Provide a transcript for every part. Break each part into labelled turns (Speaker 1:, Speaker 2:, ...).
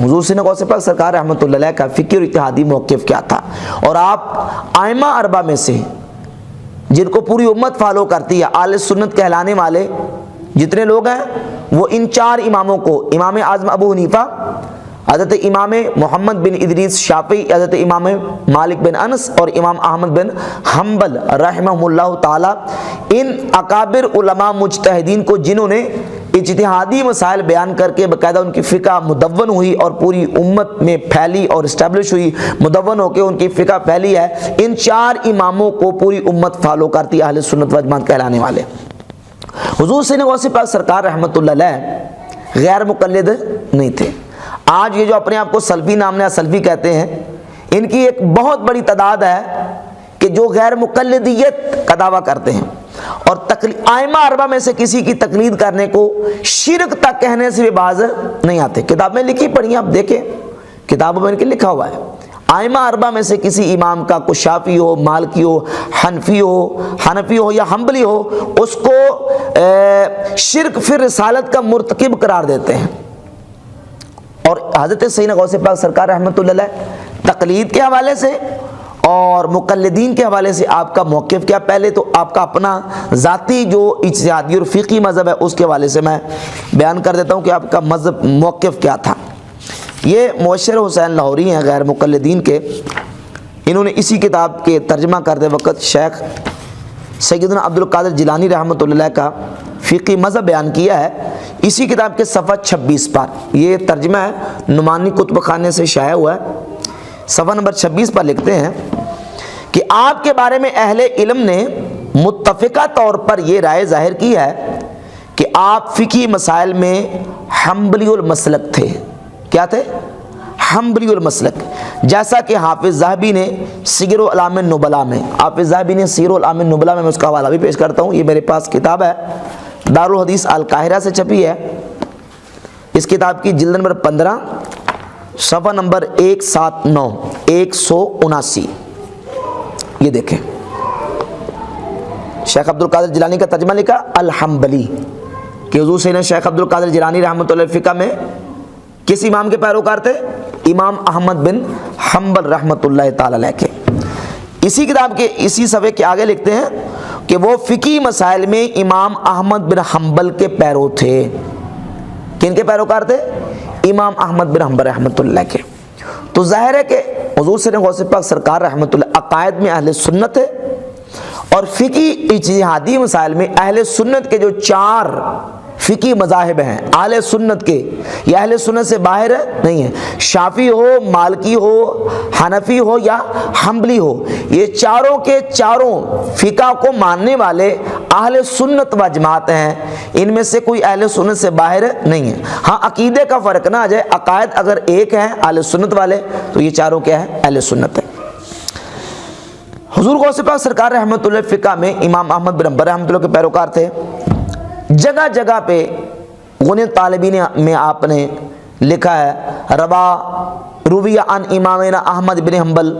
Speaker 1: حضور سیدنا غوث پاک سرکار رحمۃ اللہ علیہ کا فقہی اور اجتہادی موقف کیا تھا، اور آپ ائمہ اربعہ میں سے جن کو پوری امت فالو کرتی ہے، اہل سنت کہلانے والے جتنے لوگ ہیں، وہ ان 4 اماموں کو، امام اعظم ابو حنیفہ، حضرت امام محمد بن ادریس شافعی، حضرت امام مالک بن انس اور امام احمد بن حنبل رحمہ اللہ تعالی، ان اکابر علماء مجتہدین کو جنہوں نے اجتہادی مسائل بیان کر کے باقاعدہ ان کی فقہ مدون ہوئی اور پوری امت میں پھیلی اور اسٹیبلش ہوئی، مدون ہو کے ان کی فقہ پھیلی ہے، ان 4 اماموں کو پوری امت فالو کرتی ہے، اہل سنت و جماعت کہلانے والے۔ حضور سیدنا غوث پاک سرکار رحمۃ اللہ علیہ غیر مقلد نہیں تھے۔ آج یہ جو اپنے آپ کو سلفی نامنے سلفی کہتے ہیں، ان کی ایک بہت بڑی تعداد ہے کہ جو غیر مقلدیت کا دعویٰ کرتے ہیں، اور ائمہ اربعہ میں سے کسی کی تقلید کرنے کو شرک تک کہنے سے بھی باز نہیں آتے۔ کتاب میں لکھی پڑھی آپ دیکھیں، کتابوں میں ان کے لکھا ہوا ہے، ائمہ اربعہ میں سے کسی امام کا، کوئی شافعی ہو، مالکی ہو، حنفی ہو یا حنبلی ہو، اس کو شرک فی رسالت کا مرتکب قرار دیتے ہیں۔ اور حضرت سیدنا غوث پاک سرکار رحمۃ اللہ علیہ تقلید کے حوالے سے اور مقلدین کے حوالے سے آپ کا موقف کیا؟ پہلے تو آپ کا اپنا ذاتی جو اجتہادی اور فقہی مذہب ہے اس کے حوالے سے میں بیان کر دیتا ہوں کہ آپ کا مذہب موقف کیا تھا۔ یہ مبشر حسین لاہوری ہیں غیر مقلدین کے، انہوں نے اسی کتاب کے ترجمہ کرتے وقت شیخ سیدنا عبد القادر جیلانی رحمۃ اللہ علیہ کا فقہی مذہب بیان کیا ہے، اسی کتاب کے صفحہ 26 پر۔ یہ ترجمہ ہے، نعمانی کتب خانے سے شائع ہوا ہے، صفحہ نمبر 26 پر لکھتے ہیں کہ آپ کے بارے میں اہل علم نے متفقہ طور پر یہ رائے ظاہر کی ہے کہ آپ فقہی مسائل میں حنبلی المسلک تھے۔ کیا تھے؟ حنبلی المسلک، جیسا کہ حافظ ذہبی نے سیر اعلام النبلاء میں، حافظ ذہبی نے سیر اعلام النبلاء میں اس کا حوالہ بھی پیش کرتا ہوں، یہ میرے پاس کتاب ہے، دارالحدیث القاہرہ سے چھپی ہے، اس کتاب کی جلد نمبر 15 صفحہ نمبر 179 یہ دیکھیں، شیخ عبد القادر جیلانی کا ترجمہ لکھا الحنبلی، کہ حضور سیدنا شیخ عبد القادر جیلانی رحمۃ اللہ فقہ میں کس امام کے پیروکار تھے؟ امام احمد بن حنبل رحمۃ اللہ تعالی علیہ کے۔ اسی کتاب کے اسی صفحے کے آگے لکھتے ہیں کہ وہ فقہی مسائل میں امام احمد بن حنبل کے پیرو تھے۔ کن کے پیروکار تھے؟ امام احمد بن حنبل رحمۃ اللہ کے۔ تو ظاہر ہے کہ حضور سیدنا غوث پاک سرکار رحمۃ اللہ عقائد میں اہل سنت ہے، اور فقہی اجتہادی مسائل میں اہل سنت کے جو 4 فقہی مذاہب ہیں اہل سنت کے، یہ اہل سنت سے باہر نہیں ہے، شافعی ہو، مالکی ہو، حنفی ہو یا حنبلی ہو، یہ چاروں کے چاروں فقہ کو ماننے والے اہل سنت و جماعت ہیں، ان میں سے کوئی اہل سنت سے باہر نہیں ہے۔ ہاں عقیدے کا فرق نہ آ جائے، عقائد اگر ایک ہیں اہل سنت والے تو یہ چاروں کیا ہے؟ اہل سنت ہے۔ حضور غوث پاک سرکار رحمۃ اللہ فقہ میں امام احمد بن حنبل رحمۃ اللہ کے پیروکار تھے۔ جگہ جگہ پہ غنی طالبین میں آپ نے لکھا ہے روی عن امامنا احمد بن حنبل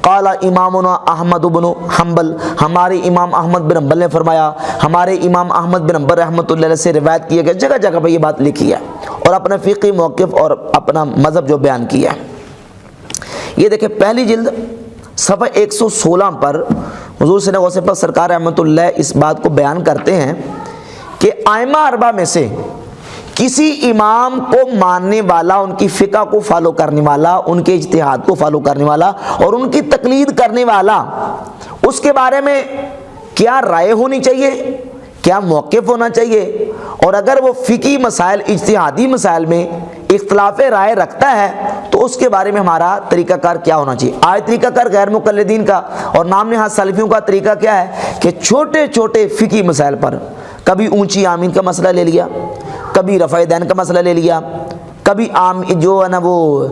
Speaker 1: قال امامنا احمد بن حنبل، ہمارے امام احمد بن حنبل نے فرمایا، ہمارے امام احمد بن حنبل رحمۃ اللہ علیہ سے روایت کیا گیا، جگہ جگہ پہ یہ بات لکھی ہے اور اپنا فقہی موقف اور اپنا مذہب جو بیان کیا ہے۔ یہ دیکھیں پہلی جلد صفحہ 116 پر حضور سیدنا غوث پاک سرکار رحمۃ اللہ اس بات کو بیان کرتے ہیں کہ ائمہ اربعہ میں سے کسی امام کو ماننے والا، ان کی فقہ کو فالو کرنے والا، ان کے اجتہاد کو فالو کرنے والا اور ان کی تقلید کرنے والا، اس کے بارے میں کیا رائے ہونی چاہیے، کیا موقف ہونا چاہیے، اور اگر وہ فقہی مسائل، اجتہادی مسائل میں اختلاف رائے رکھتا ہے تو اس کے بارے میں ہمارا طریقہ کار کیا ہونا چاہیے۔ آج طریقہ کار غیر مقلدین کا اور نام نہاد سلفیوں کا طریقہ کیا ہے کہ چھوٹے چھوٹے فقہی مسائل پر کبھی اونچی آمین کا مسئلہ لے لیا، کبھی رفع دین کا مسئلہ لے لیا، کبھی جو ہے نا وہ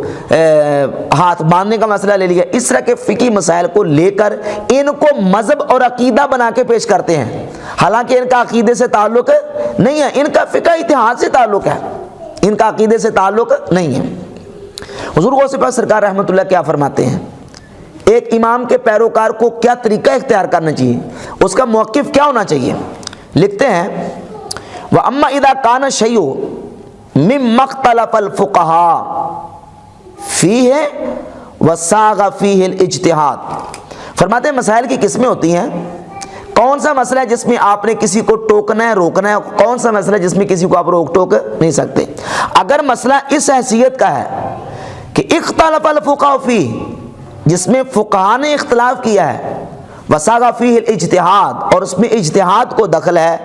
Speaker 1: ہاتھ باندھنے کا مسئلہ لے لیا، اس طرح کے فقہی مسائل کو لے کر ان کو مذہب اور عقیدہ بنا کے پیش کرتے ہیں، حالانکہ ان کا عقیدے سے تعلق نہیں ہے، ان کا فقہ اتحاد سے تعلق ہے، ان کا عقیدے سے تعلق نہیں ہے۔ حضور غوث پاک سرکار رحمۃ اللہ کیا فرماتے ہیں؟ ایک امام کے پیروکار کو کیا طریقہ اختیار کرنا چاہیے، اس کا موقف کیا ہونا چاہیے؟ لکھتے ہیں وَأَمَّا إِذَا كَانَ شَيْءٌ مِّمَّا اخْتَلَفَ الْفُقَهَاءُ فیہ وساغ فیہ الاجتہاد۔ فرماتے ہیں مسائل کی قسمیں ہوتی ہیں، کون سا مسئلہ ہے جس میں آپ نے کسی کو ٹوکنا ہے، روکنا ہے، کون سا مسئلہ ہے جس میں کسی کو آپ روک ٹوک نہیں سکتے۔ اگر مسئلہ اس حیثیت کا ہے کہ اختلف الفقہاء فیہ، جس میں فقہاء نے اختلاف کیا ہے، وساغ فیہ الاجتہاد، اور اس میں اجتہاد کو دخل ہے،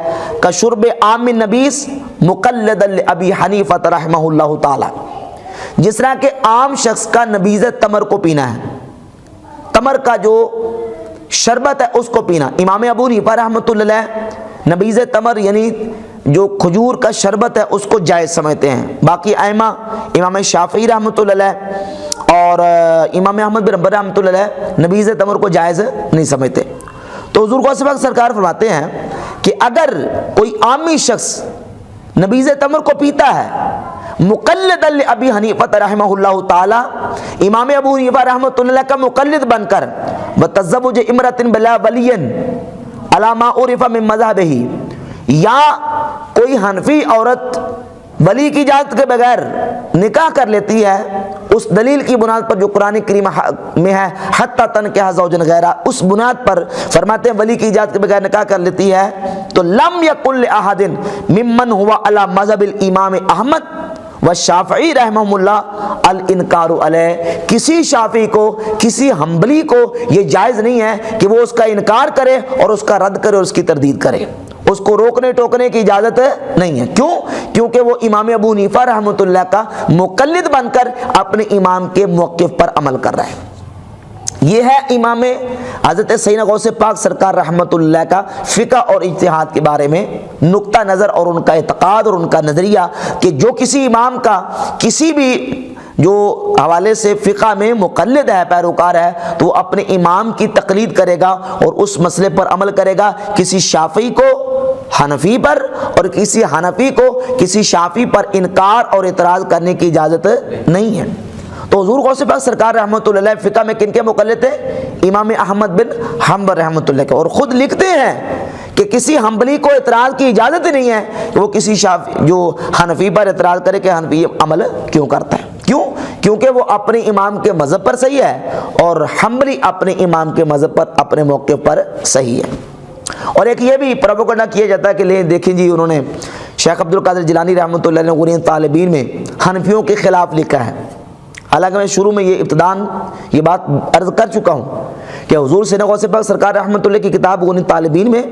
Speaker 1: کشرب عام النبیس مقلدا لابی حنیفہ رحمہ اللہ تعالی، جس طرح کہ عام شخص کا نبیذ تمر کو پینا ہے، تمر کا جو شربت ہے اس کو پینا۔ امام ابو حنیفہ رحمۃ اللہ علیہ نبیذ تمر یعنی جو کھجور کا شربت ہے اس کو جائز سمجھتے ہیں، باقی ائمہ امام شافعی رحمۃ اللہ علیہ اور امام احمد بن حنبل رحمۃ اللہ علیہ نبیذ تمر کو جائز نہیں سمجھتے۔ تو حضور غوث پاک سرکار فرماتے ہیں کہ اگر کوئی عامی شخص نبیذ تمر کو پیتا ہے مقلدا لابی حنیفہ رحمہ اللہ تعالی، امام ابو حنیفہ رحمۃ اللہ کا مقلد بن کر، وتزوج امرأۃ بلا ولی علی ما عرف من مذہبہ، یا کوئی حنفی عورت ولی کی اجازت کے بغیر نکاح کر لیتی ہے اس دلیل کی بنیاد پر جو قرآن کریم میں ہے حتی تنکح زوجا غیرہ، اس بنیاد پر فرماتے ہیں ولی کی اجازت کے بغیر نکاح کر لیتی ہے، تو لم یکن لأحد ممن ہوا علی مذہب الامام احمد والشافعی رحمہم اللہ الانکار علیہ، کسی شافعی کو، کسی حنبلی کو یہ جائز نہیں ہے کہ وہ اس کا انکار کرے اور اس کا رد کرے اور اس کی تردید کرے، اس کو روکنے ٹوکنے کی اجازت نہیں ہے۔ کیوں؟ کیونکہ وہ امام ابو حنیفہ رحمۃ اللہ کا مقلد بن کر اپنے امام کے موقف پر عمل کر رہا ہے۔ یہ ہے امام حضرت سیدنا غوث پاک سرکار رحمۃ اللہ کا فقہ اور اجتہاد کے بارے میں نقطہ نظر اور ان کا اعتقاد اور ان کا نظریہ، کہ جو کسی امام کا کسی بھی جو حوالے سے فقہ میں مقلد ہے، پیروکار ہے، تو وہ اپنے امام کی تقلید کرے گا اور اس مسئلے پر عمل کرے گا۔ کسی شافعی کو حنفی پر اور کسی حنفی کو کسی شافعی پر انکار اور اعتراض کرنے کی اجازت نہیں ہے۔ تو حضور غوث پاک سرکار رحمۃ اللہ علیہ فقہ میں کن کے مقلد تھے؟ امام احمد بن حنبل رحمۃ اللہ کے، اور خود لکھتے ہیں کہ کسی حنبلی کو اعتراض کی اجازت ہی نہیں ہے کہ وہ کسی جو حنفی پر اعتراض کرے کہ حنفی عمل کیوں کرتا ہے۔ کیوں؟ کیونکہ وہ اپنے امام کے مذہب پر صحیح ہے اور حنبلی اپنے امام کے مذہب پر، اپنے موقف پر صحیح ہے۔ اور ایک یہ بھی پروپیگنڈا کیا جاتا ہے کہ لیں دیکھیں جی، انہوں نے شیخ عبد القادر جیلانی رحمۃ اللہ علیہ نے غنیۃ طالبین میں حنفیوں کے خلاف لکھا ہے۔ حالانکہ میں شروع میں یہ ابتداً یہ بات عرض کر چکا ہوں کہ حضور سیدنا غوث پاک سرکار رحمۃ اللہ کی کتاب غنیۃ طالبین میں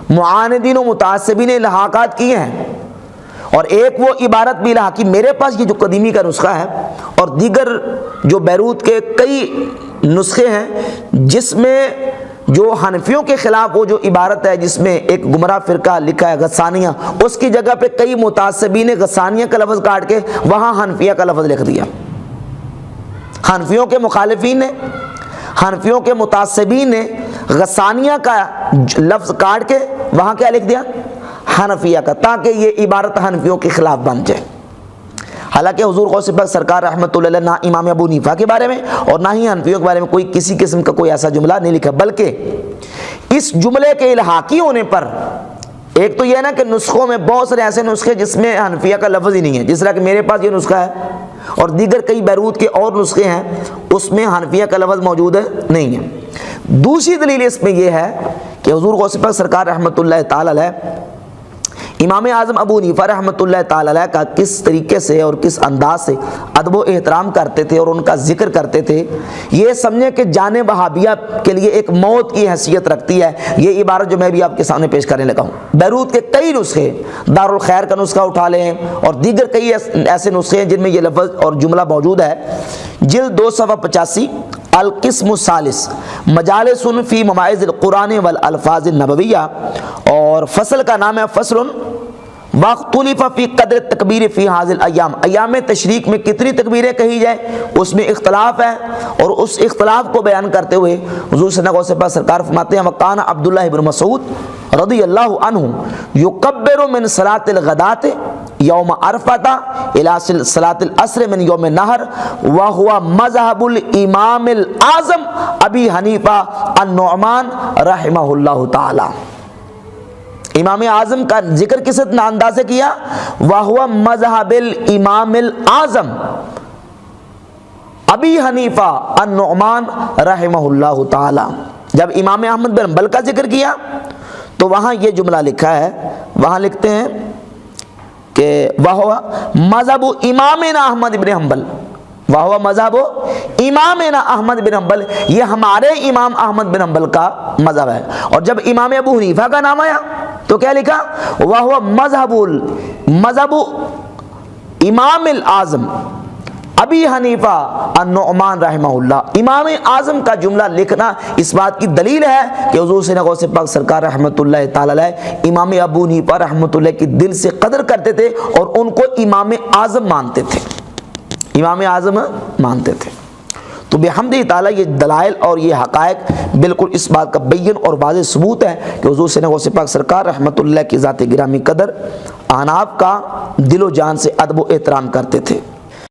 Speaker 1: معاندین و متعصبین نے الحاقات کیے ہیں، اور ایک وہ عبارت بھی الحاقی میرے پاس یہ جو قدیمی کا نسخہ ہے اور دیگر جو بیروت کے کئی نسخے ہیں جس میں جو حنفیوں کے خلاف وہ جو عبارت ہے جس میں ایک گمراہ فرقہ لکھا ہے غسانیہ، اس کی جگہ پہ کئی متعصبین نے غسانیہ کا لفظ کاٹ کے وہاں حنفیہ کا لفظ لکھ دیا۔ حنفیوں کے مخالفین نے، حنفیوں کے متعصبین نے غسانیہ کا لفظ کاٹ کے وہاں کیا لکھ دیا؟ حنفیہ کا، تاکہ یہ عبارت حنفیوں کے خلاف بن جائے۔ حالانکہ حضور غوث پاک سرکار رحمۃ اللہ علیہ نہ امام ابو حنیفہ کے بارے میں اور نہ ہی حنفیوں کے بارے میں کوئی کسی قسم کا کوئی ایسا جملہ نہیں لکھا، بلکہ اس جملے کے الحاقی ہونے پر ایک تو یہ ہے نا کہ نسخوں میں بہت سارے ایسے نسخے جس میں حنفیہ کا لفظ ہی نہیں ہے، جس طرح کہ میرے پاس یہ نسخہ ہے اور دیگر کئی بیروت کے اور نسخے ہیں اس میں حنفیہ کا لفظ موجود نہیں ہے۔ دوسری دلیل اس میں یہ ہے کہ حضور غوث پاک سرکار رحمۃ اللہ تعالی علیہ امام اعظم ابو حنیفہ رحمۃ اللہ تعالی علیہ کا کس طریقے سے اور کس انداز سے ادب و احترام کرتے تھے اور ان کا ذکر کرتے تھے، یہ سمجھیں کہ جان وہابیہ کے لیے ایک موت کی حیثیت رکھتی ہے۔ یہ عبارت جو میں بھی آپ کے سامنے پیش کرنے لگا ہوں، بیروت کے کئی نسخے، دارالخیر کا نسخہ اٹھا لیں اور دیگر کئی ایسے نسخے ہیں جن میں یہ لفظ اور جملہ موجود ہے۔ جلد 2 صفحہ 85، القسم الثالث مجالس فی مواعظ القرآن والالفاظ النبویہ، اور فصل کا نام ہے فصل واختلف فی قدر التکبیر فی حاضر الایام، ایام تشریق میں کتنی تکبیریں کہی جائیں اس میں اختلاف ہے، اور اس اختلاف کو بیان کرتے ہوئے حضور صلی اللہ علیہ وسلم سرکار فرماتے ہیں وقان عبداللہ بن مسعود رضی اللہ عنہ یکبر من صلاۃ الغداۃ یوم عرفۃ الی صلاۃ العصر من یوم النحر وہو مذہب الامام الاعظم ابی حنیفہ النعمان رحمہ اللہ تعالی۔ امام اعظم کا ذکر کس انداز سے کیا؟ وَهُوَ مَذْهَبِ الْإِمَامِ الْأَعْظَمِ، ابی حنیفہ النعمان رحمہ اللہ تعالی، جب امام احمد بن حنبل کا ذکر کیا تو وہاں یہ جملہ لکھا ہے، وہاں لکھتے ہیں کہ وہو مذہب امامنا احمد بن حنبل، وہو مذہب امامنا احمد بن حنبل، یہ ہمارے امام احمد بن حنبل کا مذہب ہے۔ اور جب امام ابو حنیفہ کا نام آیا تو کیا لکھا؟ وہو مذہب امام الاعظم ابی حنیفہ النعمان رحمہ اللہ۔ امام اعظم کا جملہ لکھنا اس بات کی دلیل ہے کہ حضور سیدنا غوث پاک سرکار رحمۃ اللہ تعالی علیہ امام ابو حنیفہ رحمۃ اللہ کی دل سے قدر کرتے تھے اور ان کو امام اعظم مانتے تھے، امام اعظم مانتے تھے۔ تو بحمدہ تعالیٰ یہ دلائل اور یہ حقائق بالکل اس بات کا بین اور واضح ثبوت ہے کہ حضور سیدنا غوث پاک سرکار رحمۃ اللہ کی ذات گرامی قدر احناف کا دل و جان سے ادب و احترام کرتے تھے۔